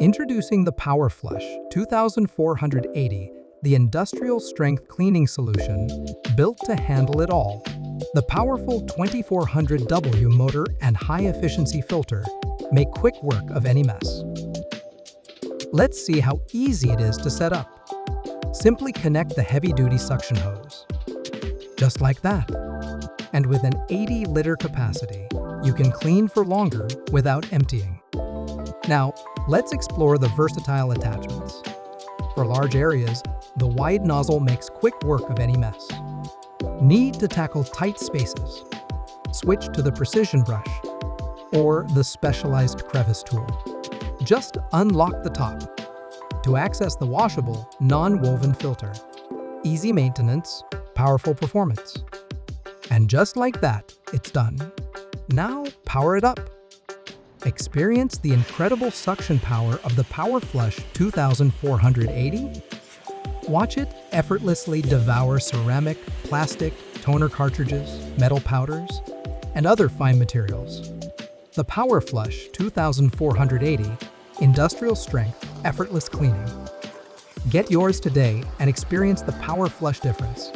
Introducing the POWERFLUSH 2480, the industrial strength cleaning solution built to handle it all. The powerful 2400W motor and high-efficiency filter make quick work of any mess. Let's see how easy it is to set up. Simply connect the heavy-duty suction hose. Just like that. And with an 80-liter capacity, you can clean for longer without emptying. Now, let's explore the versatile attachments. For large areas, the wide nozzle makes quick work of any mess. Need to tackle tight spaces? Switch to the precision brush or the specialized crevice tool. Just unlock the top to access the washable, non-woven filter. Easy maintenance, powerful performance. And just like that, it's done. Now, power it up. Experience the incredible suction power of the POWERFLUSH 2480. Watch it effortlessly devour ceramic, plastic, toner cartridges, metal powders, and other fine materials. The POWERFLUSH 2480, industrial strength, effortless cleaning. Get yours today and experience the POWERFLUSH difference.